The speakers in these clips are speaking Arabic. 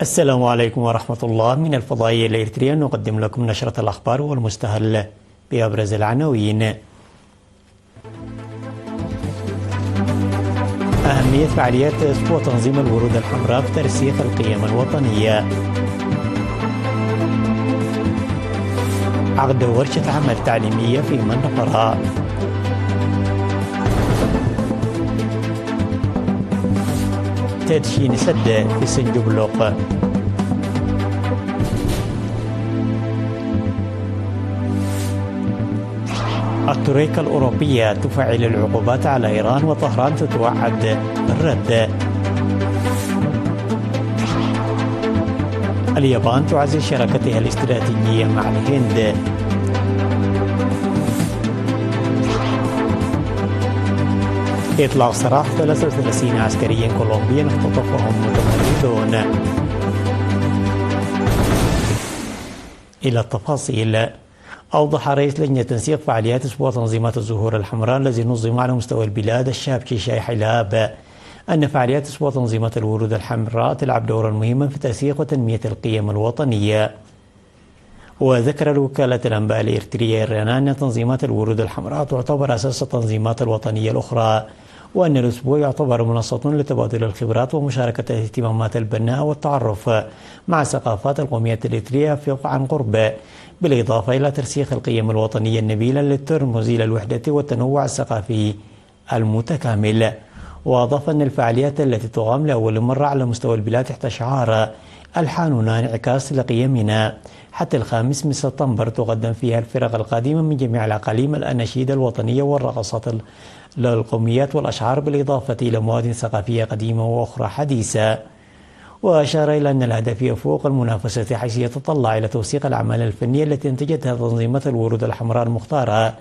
السلام عليكم ورحمة الله. من الفضائية الإريترية نقدم لكم نشرة الأخبار والمستهل بأبرز العناوين. أهمية فعاليات أسبوع تنظيم الورود الحمراء في ترسيخ القيم الوطنية. عقد ورشة عمل تعليمية في منفرة. تدشين سد في سنجبلوق. الترويكا الأوروبية تفعل العقوبات على إيران وطهران تتوعد بالرد. اليابان تعزز شراكتها الاستراتيجية مع الهند. إطلاق سراح 33 عسكريا كولومبيا اختطفهم متمردون. إلى التفاصيل. أوضح رئيس لجنة تنسيق فعاليات أسبوع تنظيمات الزهور الحمراء الذي نظم على مستوى البلاد الشاب شاي حلاب أن فعاليات أسبوع تنظيمات الورود الحمراء تلعب دورا مهما في ترسيخ وتنمية القيم الوطنية. وذكر الوكالة الأنباء الإريترية إرنا أن تنظيمات الورود الحمراء تعتبر أساس التنظيمات الوطنية الأخرى، وأن الأسبوع يعتبر منصة لتبادل الخبرات ومشاركة الاهتمامات البناءة والتعرف مع ثقافات القومية الإريترية عن قرب، بالإضافة إلى ترسيخ القيم الوطنية النبيلة للترمز إلى الوحدة والتنوع الثقافي المتكامل. وأضاف أن الفعاليات التي تقام لأول مرة على مستوى البلاد تحت شعار ألحاننا انعكاس لقيمنا حتى 5 من سبتمبر تقدم فيها الفرق القادمة من جميع الأقاليم الأناشيد الوطنية والرقصات للقوميات والأشعار، بالإضافة إلى مواد ثقافية قديمة وأخرى حديثة. وأشار إلى أن الهدف يفوق المنافسة حيث يتطلع إلى توثيق الأعمال الفنية التي أنتجتها تنظيمات الورود الحمراء المختارة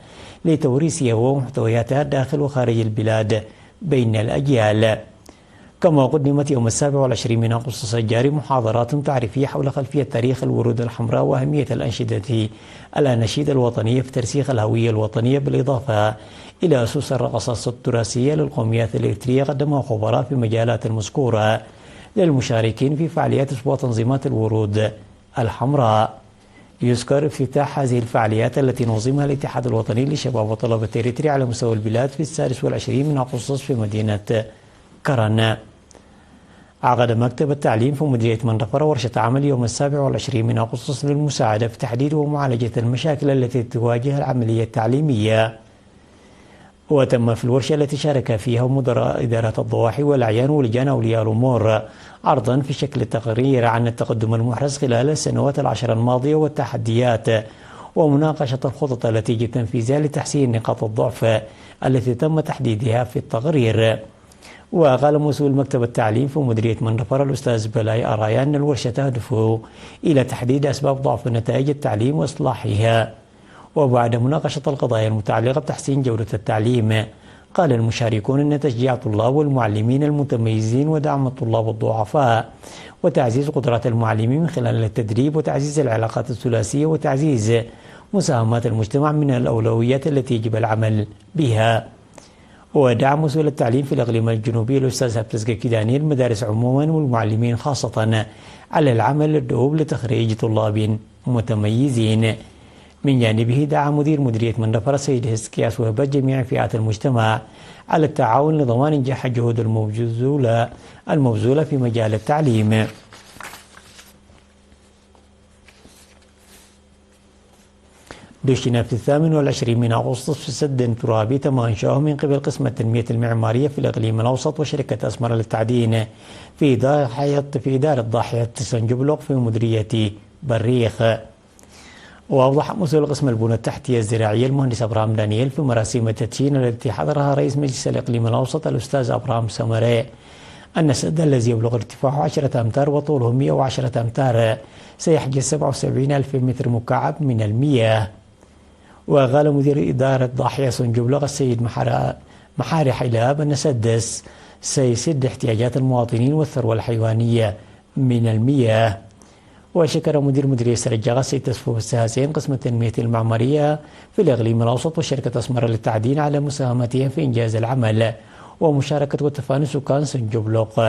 لتوريثها ومحتوياتها داخل وخارج البلاد بين الأجيال. كما قدمت يوم 27 من أغسطس الجاري محاضرات تعريفية حول خلفية تاريخ الورود الحمراء وأهمية الأناشيد الوطنية في ترسيخ الهوية الوطنية، بالإضافة إلى أسس الرقصات التراثية للقوميات الإريترية قدمها خبراء في مجالات المذكورة للمشاركين في فعاليات أسبوع تنظيمات الورود الحمراء. يذكر افتتاح هذه الفعاليات التي نظمها الاتحاد الوطني لشباب وطلبة إريتريا على مستوى البلاد في 26 من أغسطس في مدينة كرن. عقد مكتب التعليم في مديرية منفرة ورشة عمل يوم 27 من أغسطس للمساعدة في تحديد ومعالجة المشاكل التي تواجه العملية التعليمية. وتم في الورشة التي شارك فيها مدراء إدارات الضواحي والأعيان ولجان أولياء الأمور عرضا في شكل تقرير عن التقدم المحرز خلال السنوات العشر الماضية والتحديات، ومناقشة الخطط التي يجب تنفيذها لتحسين نقاط الضعف التي تم تحديدها في التقرير. وقال مسؤول مكتب التعليم في مديرية منفرة الأستاذ بلاي أرايا أن الورشة تهدف إلى تحديد أسباب ضعف نتائج التعليم وإصلاحها. وبعد مناقشة القضايا المتعلقة بتحسين جودة التعليم، قال المشاركون أن تشجيع الطلاب والمعلمين المتميزين ودعم الطلاب الضعفاء وتعزيز قدرات المعلمين من خلال التدريب وتعزيز العلاقات الثلاثية وتعزيز مساهمات المجتمع من الأولويات التي يجب العمل بها. ودعم مسؤول التعليم في الإقليم الجنوبي الأستاذ هبتزكي دانيال المدارس عموما والمعلمين خاصة على العمل الدؤوب لتخريج طلاب متميزين. من جانبه دعا مدير مديرية منفرة السيد هزكياس وهبت جميع فئات المجتمع على التعاون لضمان إنجاح الجهود المبذولة في مجال التعليم. دشن في 28 من أغسطس في سد ترابي تم إنشاؤه من قبل قسم التنمية المعمارية في الإقليم الأوسط وشركة أسمر للتعدين في إدارة ضاحية سنجبلوق في مديرية بريخ. وأوضح مسؤول قسم البنى التحتية الزراعية المهندس أبراهام دانيال في مراسم التدشين التي حضرها رئيس مجلس الإقليم الأوسط الأستاذ أبراهام سمري أن السد الذي يبلغ ارتفاعه 10 أمتار وطوله 110 أمتار سيحجز 77,000 متر مكعب من المياه. وقال مدير إدارة ضاحية سنجبلوق السيد محاري حلاب أن السد سيسد احتياجات المواطنين والثروة الحيوانية من المياه. وشكر مدير مديرية سرجاغ السيد تسفو السهاسين قسم التنمية المعمارية في الإقليم الأوسط وشركة أسمر للتعدين على مساهمتهم في إنجاز العمل ومشاركة وتفاني سكان سنجبلوق.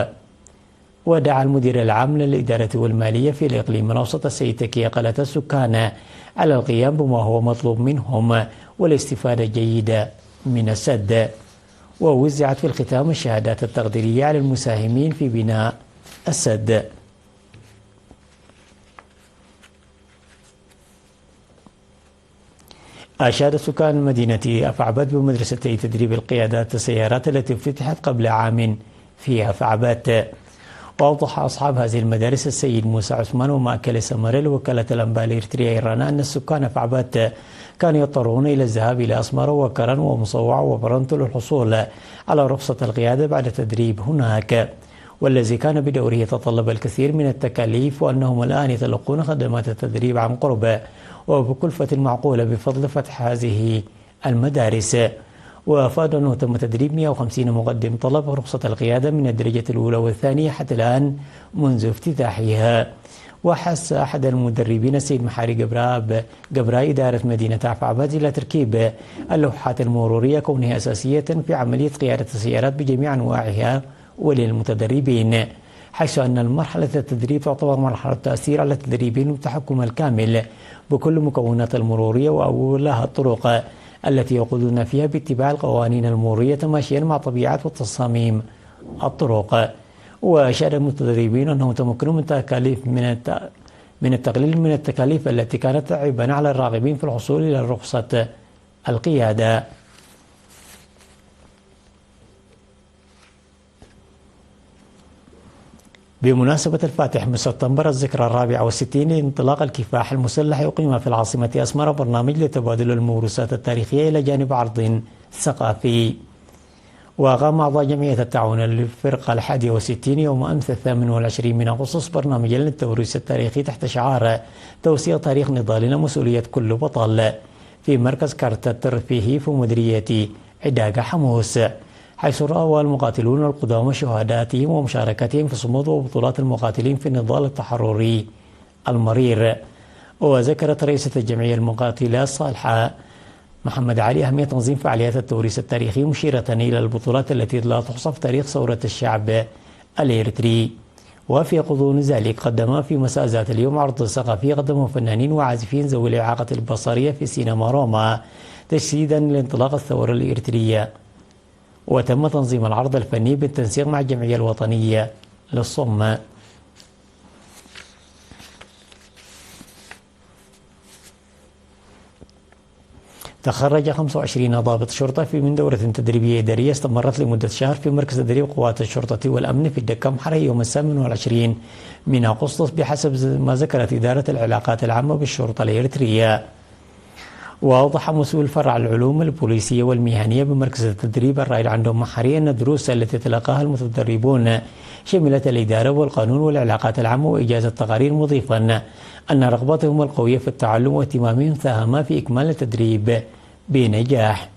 ودعا المدير العام للإدارة والمالية في الإقليم الأوسط السيد تكي قلة السكان على القيام بما هو مطلوب منهم والاستفادة جيدة من السد. ووزعت في الختام الشهادات التقديرية على المساهمين في بناء السد. أشاد سكان مدينة أفعبات بمدرستي تدريب القيادات السيارات التي افتتحت قبل عام في أفعبات. وأوضح أصحاب هذه المدارس السيد موسى عثمان ومأكل سمريل وكالة الأنباء الإريترية إيران أن السكان أفعبات كانوا يضطرون إلى الذهاب إلى أسمر وكرن ومصوع وبرنت للحصول على رخصة القيادة بعد تدريب هناك، والذي كان بدوره يتطلب الكثير من التكاليف، وأنهم الآن يتلقون خدمات التدريب عن قرب وبكلفة معقولة بفضل فتح هذه المدارس. وأفادوا أنه تم تدريب 150 مقدم طلب رخصة القيادة من الدرجة الأولى والثانية حتى الآن منذ افتتاحها. وحث أحد المدربين السيد محاري قبراء إدارة مدينة أفعبات إلى تركيب اللوحات المرورية كونها أساسية في عملية قيادة السيارات بجميع أنواعها وللمتدربين، حيث أن مرحلة التدريب تعتبر مرحلة تأثير على التدريبين والتحكم الكامل بكل مكونات المرورية وأولها الطرق التي يقودون فيها باتباع القوانين المرورية ماشيا مع طبيعة وتصاميم الطرق. وأشاد المتدربين أنهم تمكنوا من التقليل من التكاليف التي كانت عبئا على الراغبين في الحصول إلى رخصة القيادة. بمناسبة الفاتح من سبتمبر الذكرى 64 لانطلاق الكفاح المسلح يقيم في العاصمة أسمر برنامج لتبادل الموروثات التاريخية إلى جانب عرض ثقافي. وقام أعضاء جمعية التعاون للفرقة 61 يوم أمس 28 من أغسطس برنامجا للتوريث التاريخي تحت شعار توسيع تاريخ نضالنا مسؤولية كل بطل في مركز كارتا الترفيهي في مديرية عداقة حموس، حيث رأى المقاتلون القدامى شهاداتهم ومشاركتهم في صمود وبطولات المقاتلين في النضال التحرري المرير. وذكرت رئيسة الجمعية المقاتلة صالحة محمد علي أهمية تنظيم فعاليات التوريث التاريخي، مشيرة إلى البطولات التي لا تحصى في تاريخ ثورة الشعب الإريتري. وفي غضون ذلك قدم في مساء ذات اليوم عرض ثقافي قدمه فنانين وعازفين ذوي الإعاقة البصرية في سينما روما تجسيدا لانطلاق الثورة الإريترية. وتم تنظيم العرض الفني بالتنسيق مع الجمعية الوطنية للصم. تخرج 25 ضابط شرطة من دورة تدريبية إدارية استمرت لمدة شهر في مركز تدريب قوات الشرطة والأمن في الدكة محرة يوم 28 من أغسطس بحسب ما ذكرت إدارة العلاقات العامة بالشرطة الإريترية. وأوضح مسؤول فرع العلوم البوليسية والمهنية بمركز التدريب الرائد عندهم محري أن الدروس التي تلقاها المتدربون شملت الإدارة والقانون والعلاقات العامة وإجازة التقارير، مضيفا أن رغبتهم القوية في التعلم واهتمامهم ساهم في إكمال التدريب بنجاح.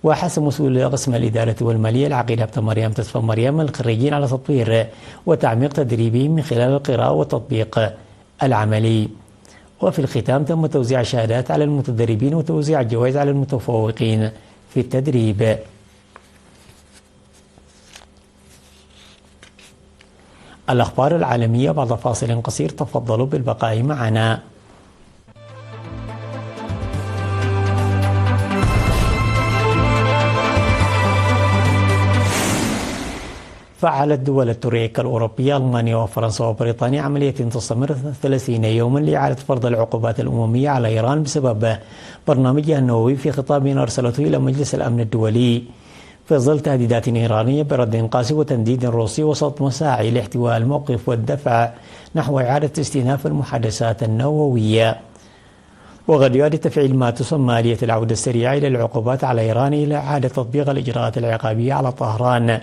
وحث مسؤول قسم الإدارة والمالية العقيد هبة مريم تصفى مريم الخريجين على تطوير وتعميق تدريبهم من خلال القراءة والتطبيق العملي. وفي الختام تم توزيع شهادات على المتدربين وتوزيع الجوائز على المتفوقين في التدريب. الأخبار العالمية بعد فاصل قصير، تفضلوا بالبقاء معنا. فعلت دول الترويكا الأوروبية ألمانيا وفرنسا وبريطانيا عملية تستمر 30 يوما لإعادة فرض العقوبات الأممية على إيران بسبب برنامجها النووي في خطاب أرسلته إلى مجلس الأمن الدولي في ظل تهديدات إيرانية برد قاسي وتنديد روسي وسط مساعي لاحتواء الموقف والدفع نحو إعادة استئناف المحادثات النووية. وقد يؤدي تفعيل ما تسمى آلية العودة السريعة إلى العقوبات على إيران إلى إعادة تطبيق الإجراءات العقابية على طهران،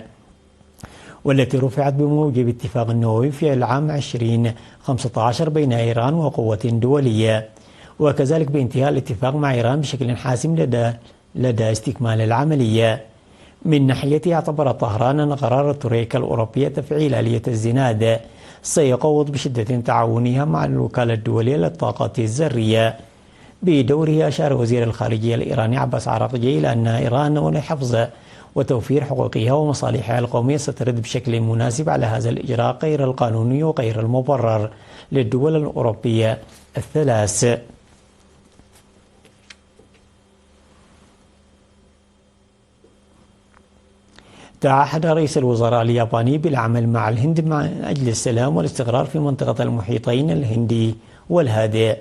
والتي رفعت بموجب اتفاق النووي في العام 2015 بين إيران وقوة دولية، وكذلك بانتهاء الاتفاق مع إيران بشكل حاسم لدى استكمال العملية. من ناحيته اعتبر طهران أن قرار الترويكا الأوروبية تفعيل آلية الزناد سيقوض بشدة تعاونها مع الوكالة الدولية للطاقات الذرية. بدوره أشار وزير الخارجية الإيراني عباس عراقجي إلى أن إيران ولحفظ وتوفير حقوقها ومصالحها القومية سترد بشكل مناسب على هذا الإجراء غير القانوني وغير المبرر للدول الأوروبية الثلاث. تعهد رئيس الوزراء الياباني بالعمل مع الهند من أجل السلام والاستقرار في منطقة المحيطين الهندي والهادئ.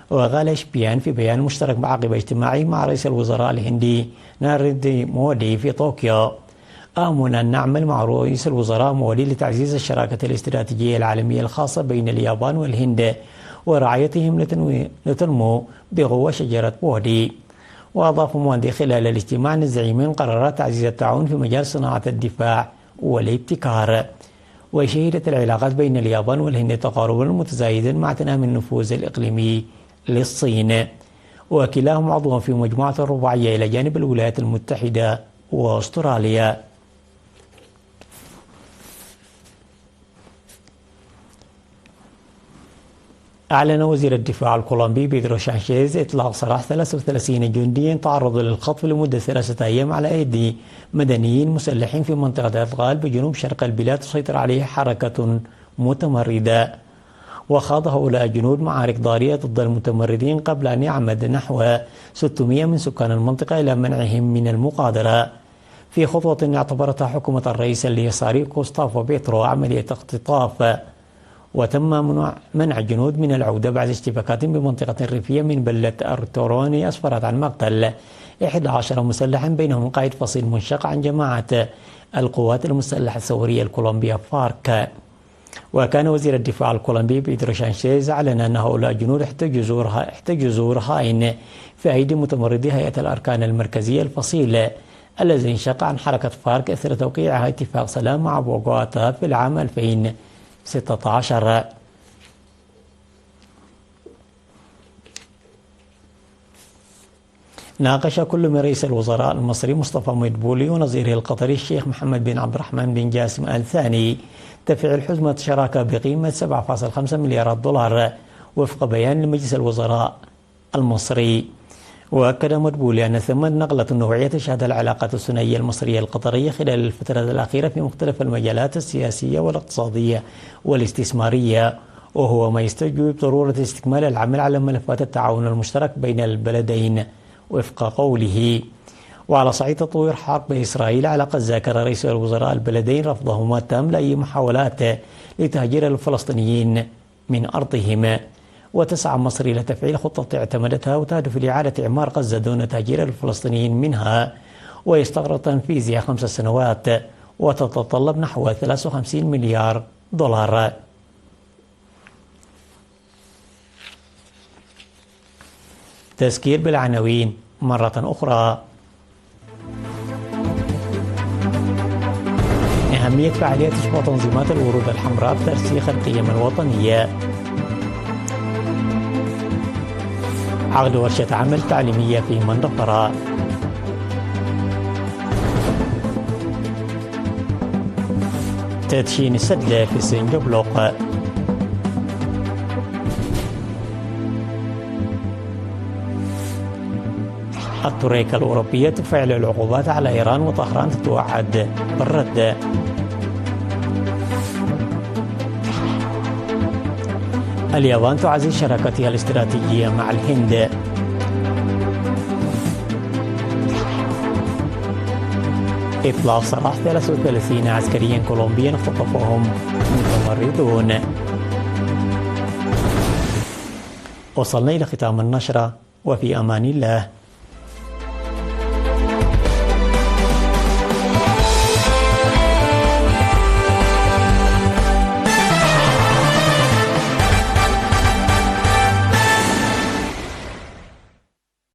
وقال شبيان في بيان مشترك عقب اجتماعه مع رئيس الوزراء الهندي ناريندرا مودي في طوكيو: آمل أن نعمل مع رئيس الوزراء مودي لتعزيز الشراكة الاستراتيجية العالمية الخاصة بين اليابان والهند ورعايتهم لتنمو بقوة شجرة مودي. وأضاف مودي خلال الاجتماع أن الزعيمين قررا تعزيز التعاون في مجال صناعة الدفاع والابتكار. وشهدت العلاقات بين اليابان والهند تقاربا متزايدا مع تنامي النفوذ الإقليمي للصين، وكلاهما عضو في مجموعة الرباعية إلى جانب الولايات المتحدة وأستراليا. أعلن وزير الدفاع الكولومبي بيدرو سانشيز إطلاق سراح 33 جنديا تعرضوا للخطف لمدة 3 أيام على أيدي مدنيين مسلحين في منطقة أدغال بجنوب شرق البلاد تسيطر عليها حركة متمردة. وخاض هؤلاء الجنود معارك ضارية ضد المتمردين قبل أن يعمد نحو 600 من سكان المنطقة إلى منعهم من المغادرة، في خطوة اعتبرتها حكومة الرئيس اليساري غوستافو بيترو عملية اختطاف. وتم منع الجنود من العودة بعد اشتباكات بمنطقة ريفية من بلدة أرتوروني أسفرت عن مقتل 11 مسلحا بينهم قائد فصيل منشق عن جماعة القوات المسلحة الثورية الكولومبية فارك. وكان وزير الدفاع الكولومبي بيدرو سانشيز أعلن أن هؤلاء الجنود احتجزوا رهائن في أيدي متمردي هيئة الأركان المركزية الفصيل الذي انشق عن حركة فارك إثر توقيعها اتفاق سلام مع بوغوتا في العام 2016. ناقش كل من رئيس الوزراء المصري مصطفى مدبولي ونظيره القطري الشيخ محمد بن عبد الرحمن بن جاسم آل ثاني تفعيل حزمة شراكة بقيمة 7.5 مليارات دولار وفق بيان لمجلس الوزراء المصري. وأكد مدبولي أن ثمة نقلة نوعية تشهد العلاقات الثنائية المصرية القطرية خلال الفترة الأخيرة في مختلف المجالات السياسية والاقتصادية والاستثمارية، وهو ما يستوجب ضرورة استكمال العمل على ملفات التعاون المشترك بين البلدين وفق قوله. وعلى صعيد تطوير حرب إسرائيل على قد ذكر رئيس الوزراء البلدين رفضهما التام لأي محاولات لتهجير الفلسطينيين من أرضهم. وتسعى مصر إلى تفعيل خطة اعتمدتها وتهدف لإعادة إعمار غزة دون تهجير الفلسطينيين منها، ويستغرق تنفيذها 5 سنوات وتتطلب نحو 53 مليار دولار. تذكير بالعناوين مرة أخرى. أهمية فعاليات أسبوع تنظيمات الورود الحمراء بترسيخ القيم الوطنية. عقد ورشة عمل تعليمية في مندقرة. تدشين السدلة في سنجبلوق. التريكة الأوروبية تفعل العقوبات على إيران وطهران تتوعد بالرد. اليابان تعزز شراكتها الاستراتيجية مع الهند. إطلاق سراح 33 عسكريا كولومبيا اختطفهم متمردون. وصلنا إلى ختام النشرة، وفي أمان الله.